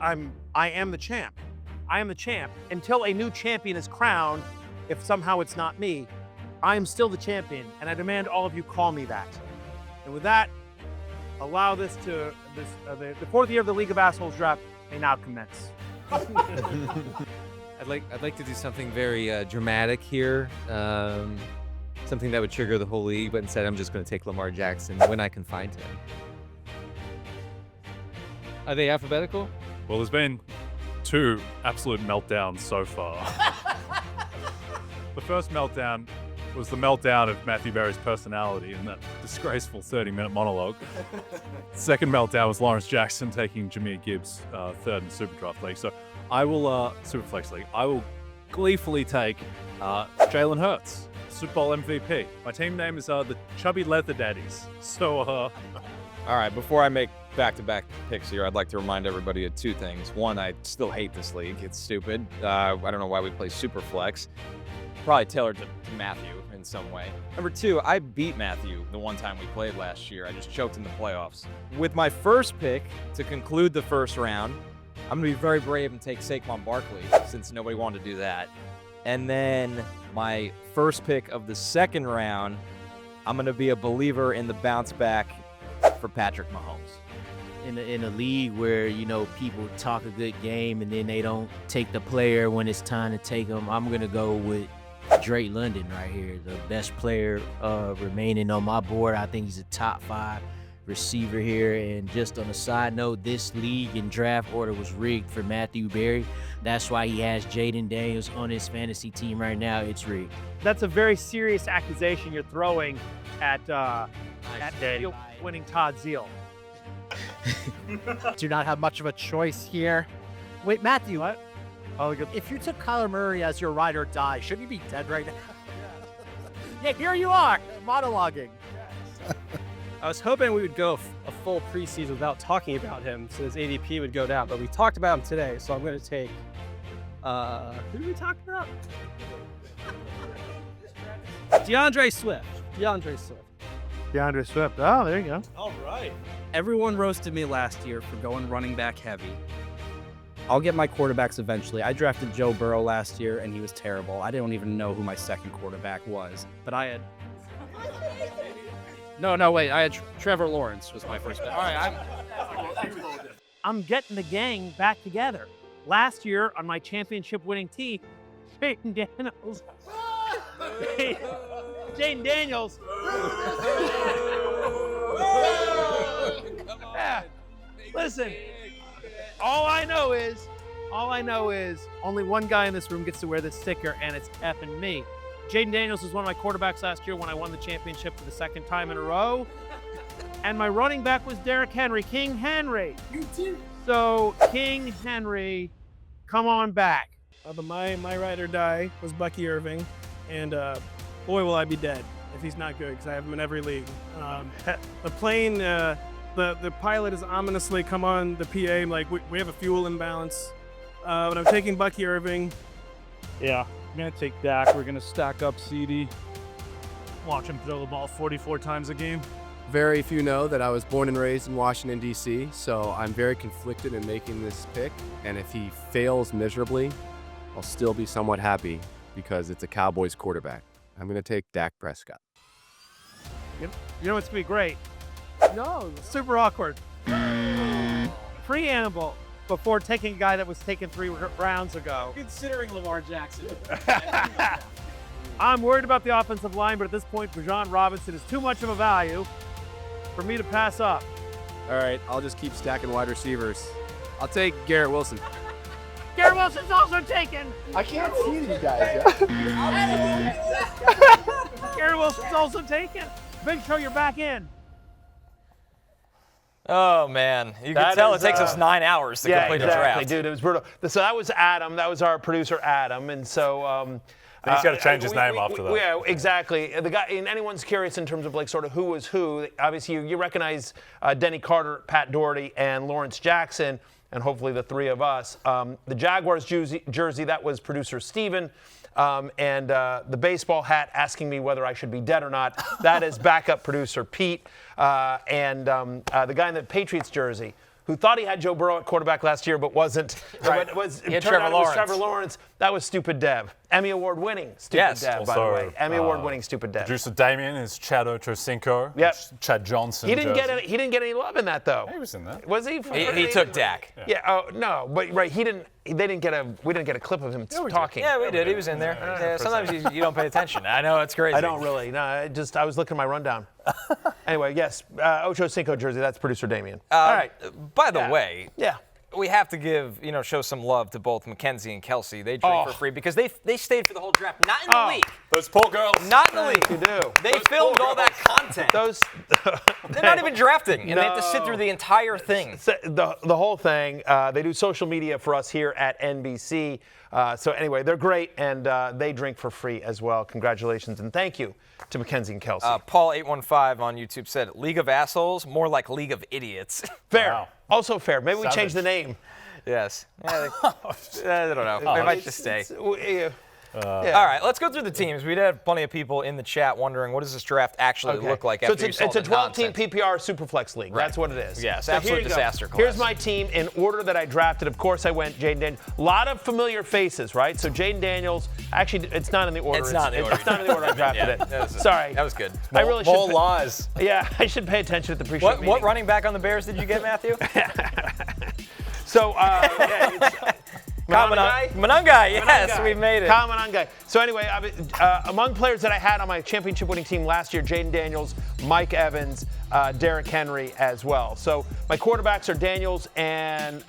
I am the champ. I am the champ. Until a new champion is crowned, if somehow it's not me, I am still the champion, and I demand all of you call me that. And with that, allow the fourth year of the League of Assholes draft may now commence. I'd like to do something very dramatic here, something that would trigger the whole league, but instead I'm just going to take Lamar Jackson when I can find him. Are they alphabetical? Well, there's been 2 absolute meltdowns so far. The first meltdown was the meltdown of Matthew Berry's personality in that disgraceful 30-minute monologue. The second meltdown was Lawrence Jackson taking Jahmyr Gibbs third in Super Draft League. So I will, Superflex League, I will gleefully take Jalen Hurts, Super Bowl MVP. My team name is the Chubby Leather Daddies. So, All right, before I make back-to-back picks here, I'd like to remind everybody of 2 things. One, I still hate this league. It's stupid. I don't know why we play Superflex. Probably tailored to Matthew in some way. Number 2, I beat Matthew the one time we played last year. I just choked in the playoffs. With my first pick to conclude the first round, I'm going to be very brave and take Saquon Barkley since nobody wanted to do that. And then my first pick of the second round, I'm going to be a believer in the bounce back for Patrick Mahomes. In a league where, you know, people talk a good game and then they don't take the player when it's time to take them, I'm going to go with Drake London right here, the best player remaining on my board. I think he's a top 5 receiver here. And just on a side note, this league and draft order was rigged for Matthew Berry. That's why he has Jaden Daniels on his fantasy team right now. It's rigged. That's a very serious accusation you're throwing at winning Todd Zeal. Do not have much of a choice here. Wait, Matthew, What? Oh, good. if you took Kyler Murray as your ride or die, shouldn't you be dead right now? Yeah, here you are, monologuing. I was hoping we would go a full preseason without talking about him, so his ADP would go down. But we talked about him today, so I'm going to take. Who did we talk about? DeAndre Swift. DeAndre Swift. Oh, there you go. All right. Everyone roasted me last year for going running back heavy. I'll get my quarterbacks eventually. I drafted Joe Burrow last year, and he was terrible. I don't even know who my second quarterback was. But I had... No, wait. I had Trevor Lawrence was my first pick. All right, I'm getting the gang back together. Last year on my championship-winning team, Jaden Daniels. Jaden Daniels. Yeah. Listen, all I know is only one guy in this room gets to wear this sticker, and it's effing me. Jaden Daniels was one of my quarterbacks last year when I won the championship for the second time in a row. And my running back was Derrick Henry, King Henry. You too. So, King Henry, come on back. My ride or die was Bucky Irving, and boy, will I be dead if he's not good, because I have him in every league. The plane, the pilot has ominously come on the PA, like, we have a fuel imbalance. But I'm taking Bucky Irving. yeah, I'm going to take Dak. We're going to stack up CD. Watch him throw the ball 44 times a game. Very few know that I was born and raised in Washington, D.C., so I'm very conflicted in making this pick. And if he fails miserably, I'll still be somewhat happy because it's a Cowboys quarterback. I'm going to take Dak Prescott. You know what's going to be great? No, super awkward. Preamble before taking a guy that was taken 3 rounds ago. considering Lamar Jackson. I'm worried about the offensive line, but at this point, Bijan Robinson is too much of a value for me to pass up. All right, I'll just keep stacking wide receivers. I'll take Garrett Wilson. Garrett Wilson's also taken. I can't see you guys. Garrett Wilson's also taken. Big Show, you're back in. Oh, man. You can tell it takes us 9 hours to complete a draft. Dude, it was brutal. So that was Adam. That was our producer, Adam. And so... He's got to change his name after that. Yeah, exactly. The guy, and anyone's curious in terms of like sort of who was who. Obviously, you recognize Denny Carter, Pat Doherty, and Lawrence Jackson, and hopefully the 3 of us. The Jaguars jersey, that was producer Steven. And the baseball hat asking me whether I should be dead or not, that is backup producer Pete. And the guy in the Patriots jersey, who thought he had Joe Burrow at quarterback last year, but wasn't. Right. It was, He had turned out Trevor it was Lawrence. Trevor Lawrence. That was stupid Dev. Emmy Award winning stupid Yes. Dev, by the Also, way. Emmy Award winning stupid Dev. Producer Damien is Chad Ochocinco. Yep. Chad Johnson. He didn't jersey. get any love in that though. He was in that. Was he? He took Dak. Yeah. Oh no, but right. He didn't. We didn't get a clip of him talking. Yeah, we did. He was in there. Yeah, sometimes you don't pay attention. I know it's crazy. I don't really. No, I was looking at my rundown. Anyway, yes, Ocho Cinco jersey. That's producer Damien. All right. By the way, Yeah. we have to show some love to both Mackenzie and Kelsey. They drink for free because they stayed for the whole draft. Not in the league. Those poor girls. Not in the league. You do. They filmed all that content. They're not even drafting, and they have to sit through the entire thing. The whole thing. They do social media for us here at NBC. So anyway, they're great, and they drink for free as well. Congratulations, and thank you to Mackenzie and Kelsey. Paul815 on YouTube said, League of Assholes, more like League of Idiots. Fair. Wow. Also fair. Maybe we Savage. change the name. Yes. I don't know. They might just stay. Yeah. All right, let's go through the teams. We have plenty of people in the chat wondering what does this draft actually look like So after it's you a saw the 12-team nonsense. PPR Superflex League. That's what it is. Yes, So absolute here you go. disaster class. Here's my team in order that I drafted. Of course, I went Jaden Daniels. A lot of familiar faces, right? So Jaden Daniels. Actually, it's not in the order. It's not in the order. It's not in the order I drafted it. Sorry. That was good. I really More should. lies. Yeah, I should pay attention at the pre-show meeting. What running back on the Bears did you get, Matthew? So, it's Manungai, yes, we made it. Kyle Manungai. So anyway, among players that I had on my championship-winning team last year, Jaden Daniels, Mike Evans, Derrick Henry as well. So my quarterbacks are Daniels and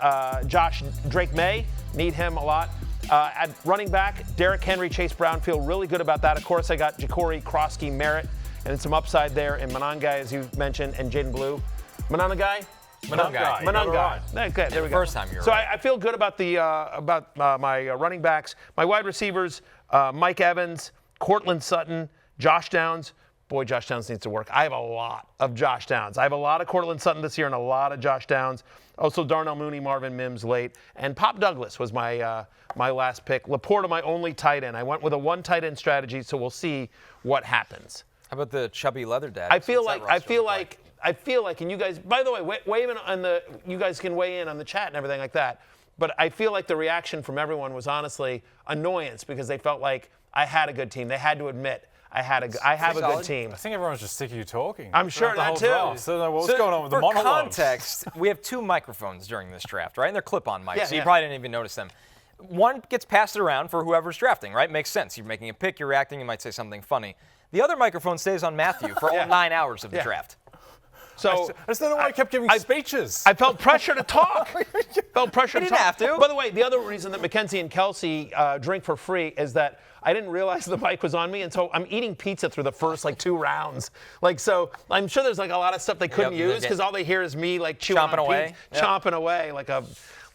Drake May. Need him a lot. At running back, Derrick Henry, Chase Brown. Feel really good about that. Of course, I got Ja'Cory, Krosky, Merritt, and some upside there in Manungai, as you mentioned, and Jaden Blue. Manungai. Okay, there we go. First time you're so right. I feel good about my running backs. My wide receivers, Mike Evans, Cortland Sutton, Josh Downs. Boy, Josh Downs needs to work. I have a lot of Josh Downs. I have a lot of Cortland Sutton this year and a lot of Josh Downs. Also Darnell Mooney, Marvin Mims late. And Pop Douglas was my last pick. Laporta, my only tight end. I went with a one tight end strategy, so we'll see what happens. How about the chubby leather dad? I feel like, and you guys, by the way, weigh in on you guys can weigh in on the chat and everything like that. But I feel like the reaction from everyone was honestly annoyance because they felt like I had a good team. They had to admit I have a good team. I think everyone's just sick of you talking. I'm sure that too. What's going on with the monologues? For context, we have 2 microphones during this draft, right? And they're clip-on mics, so you Yeah. probably didn't even notice them. One gets passed around for whoever's drafting, right? Makes sense. You're making a pick, you're reacting, you might say something funny. The other microphone stays on Matthew for all 9 hours of the draft. So I just don't know why I kept giving speeches. I felt pressure to talk. You didn't have to. By the way, the other reason that Mackenzie and Kelsey drink for free is that I didn't realize the mic was on me, and so I'm eating pizza through the first 2 rounds. So I'm sure there's a lot of stuff they couldn't use because all they hear is me chewing Chomping on away. chomping away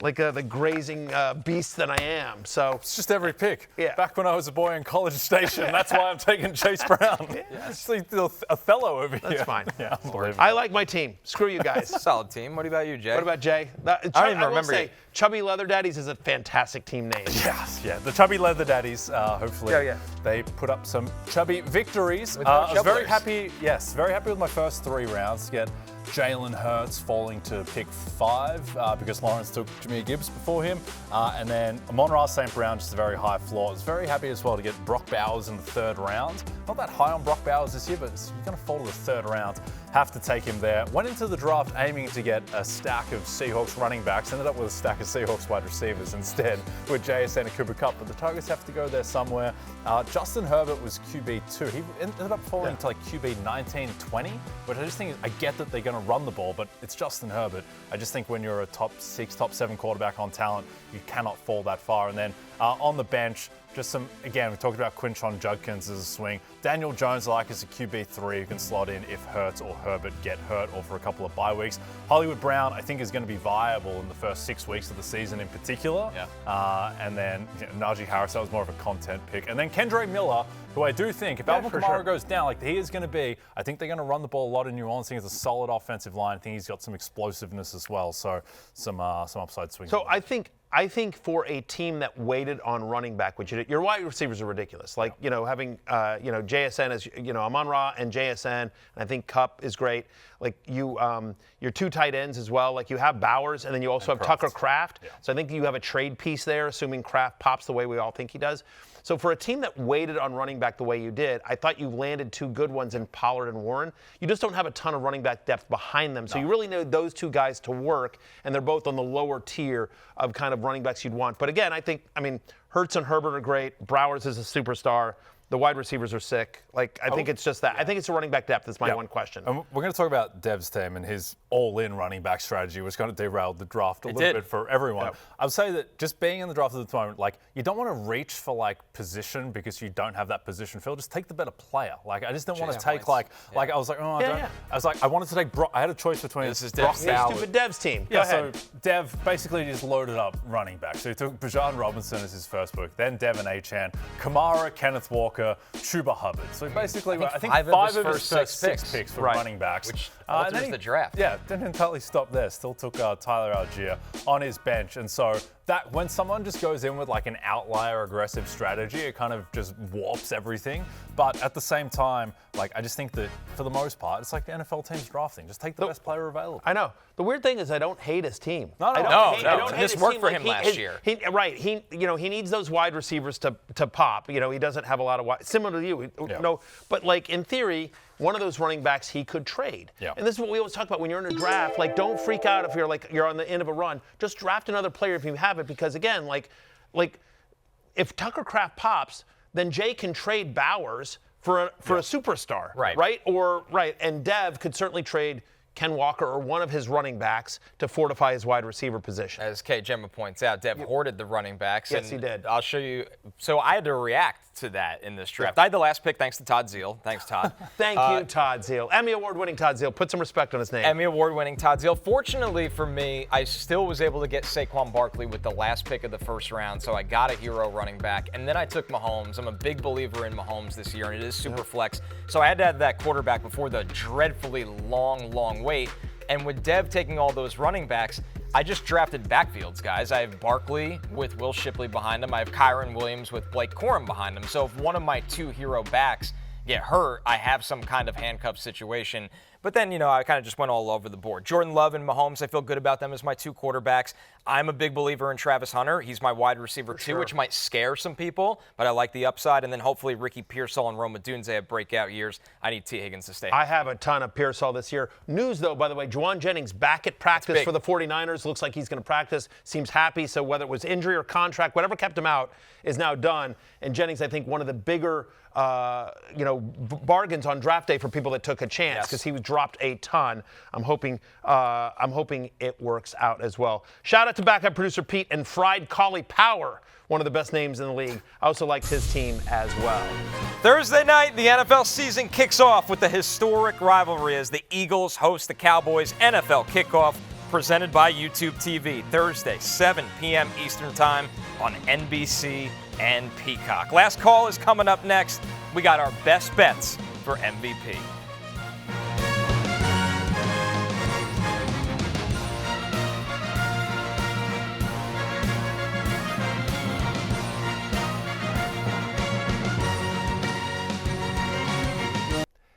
the grazing beast that I am. So It's just every pick. Yeah. Back when I was a boy in College Station, that's why I'm taking Chase Brown. It's like Othello over here. that's fine. Yeah, unbelievable. I like my team. Screw you guys. Solid team. What about you, Jay? What about Jay? I even remember say, you. Chubby Leather Daddies is a fantastic team name. Yes, yeah. The Chubby Leather Daddies, hopefully they put up some chubby victories. I was very happy, very happy with my first 3 rounds to get Jalen Hurts falling to pick 5 because Lawrence took Jahmyr Gibbs before him. And then Amon-Ra St. Brown, just a very high floor. I was very happy as well to get Brock Bowers in the 3rd round. Not that high on Brock Bowers this year, but he's going to fall to the 3rd round. Have to take him there. Went into the draft aiming to get a stack of Seahawks running backs. Ended up with a stack of Seahawks wide receivers instead with JSN and Cooper Kupp. But the targets have to go there somewhere. Justin Herbert was QB2. He ended up falling to QB 19, 20, which I just think I get that they're going to run the ball, but it's Justin Herbert. I just think when you're a top 6, top 7 quarterback on talent, you cannot fall that far. And then on the bench, just again, we talked about Quinshon Judkins as a swing. Daniel Jones I like as a QB3 who can slot in if Hurts or Herbert get hurt or for a couple of bye weeks. Hollywood Brown, I think, is going to be viable in the first 6 weeks of the season in particular. Yeah. And then Najee Harris, that was more of a content pick. And then Kendre Miller, who I do think, if Alvin Kamara goes down like he is going to be, I think they're going to run the ball a lot in New Orleans. I think it's a solid offensive line. I think he's got some explosiveness as well. So some upside swing. So I think I think for a team that waited on running back, which your wide receivers are ridiculous. Like, having, JSN as, Amon-Ra and JSN, and I think Kupp is great. Like, your 2 tight ends as well. Like, you have Bowers, and then you also have Tucker Kraft. Yeah. So I think you have a trade piece there, assuming Kraft pops the way we all think he does. So for a team that waited on running back the way you did, I thought you landed 2 good ones in Pollard and Warren. You just don't have a ton of running back depth behind them. So you really need those 2 guys to work, and they're both on the lower tier of kind of running backs you'd want. But again, I mean, Hurts and Herbert are great. Browers is a superstar. The wide receivers are sick. Like, I think it's just that. I think it's the running back depth is my one question. And we're going to talk about Dev's team and his all-in running back strategy, which kind of derailed the draft a little bit for everyone. Yep. I would say that just being in the draft at the moment, like, you don't want to reach for, like, position because you don't have that position fill. Just take the better player. Like, I just don't want to take, I was like, I was like, I wanted to take I had a choice between this is Dev's stupid Dev's team. Go ahead. So Dev basically just loaded up running back. So he took Bijan Robinson as his first pick, then Devin Achane, Kamara, Kenneth Walker, Chuba Hubbard. So basically, I think 5 of his first 6 picks were running backs. Which alters the draft. Yeah, didn't entirely stop there. Still took Tyler Algier on his bench. And so that when someone just goes in with like an outlier aggressive strategy, it kind of just warps everything. But at the same time, like, I just think that for the most part, it's like the NFL team's drafting. Just take the best player available. I know. The weird thing is I don't hate his team. No. This worked for him last year. He needs those wide receivers to pop. He doesn't have a lot of wide. Similar to you. But like in theory, one of those running backs he could trade. Yeah. And this is what we always talk about when you're in a draft. Like, don't freak out if you're on the end of a run. Just draft another player if you have it, because again, like if Tucker Kraft pops, then Jay can trade Bowers for a superstar. Right. And Dev could certainly trade Ken Walker or one of his running backs to fortify his wide receiver position. As Kay Gemma points out, Dev hoarded the running backs. Yes, he did. I'll show you. So I had to react to that in this draft. I had the last pick thanks to Todd Zeal. Thanks, Todd. Thank you, Todd Zeal. Emmy Award-winning Todd Zeal. Put some respect on his name. Emmy Award-winning Todd Zeal. Fortunately for me, I still was able to get Saquon Barkley with the last pick of the first round, so I got a hero running back. And then I took Mahomes. I'm a big believer in Mahomes this year, and it is Superflex. So I had to have that quarterback before the dreadfully long wait. And with Dev taking all those running backs, I just drafted backfields, guys. I have Barkley with Will Shipley behind him. I have Kyron Williams with Blake Corum behind him. So if one of my 2 hero backs get hurt, I have some kind of handcuff situation. But then, I kind of just went all over the board. Jordan Love and Mahomes, I feel good about them as my 2 quarterbacks. I'm a big believer in Travis Hunter. He's my wide receiver too, which might scare some people, but I like the upside. And then hopefully Ricky Pearsall and Rome Odunze have breakout years. I need T. Higgins to stay. I have a ton of Pearsall this year. News, though, by the way, Juwan Jennings back at practice for the 49ers. Looks like he's going to practice. Seems happy. So whether it was injury or contract, whatever kept him out is now done. And Jennings, I think, one of the bigger bargains on draft day for people that took a chance, because he was dropped a ton. I'm hoping it works out as well. Shout out to backup producer Pete and Fried Collie Power, one of the best names in the league. I also liked his team as well. Thursday night, the NFL season kicks off with the historic rivalry as the Eagles host the Cowboys. NFL kickoff presented by YouTube TV. Thursday, 7 p.m. Eastern Time on NBC and Peacock. Last call is coming up next. We got our best bets for MVP.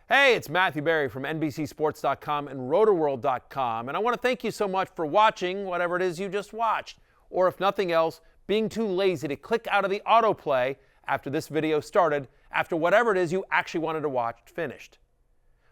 Hey, it's Matthew Berry from NBCSports.com and RotorWorld.com, and I want to thank you so much for watching whatever it is you just watched, or if nothing else, being too lazy to click out of the autoplay after this video started, after whatever it is you actually wanted to watch finished.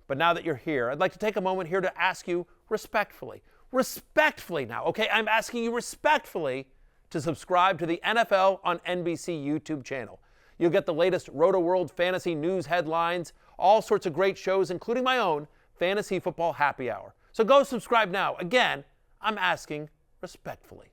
But now that you're here, I'd like to take a moment here to ask you respectfully now, okay? I'm asking you respectfully to subscribe to the NFL on NBC YouTube channel. You'll get the latest Roto-World fantasy news headlines, all sorts of great shows, including my own Fantasy Football Happy Hour. So go subscribe now. Again, I'm asking respectfully.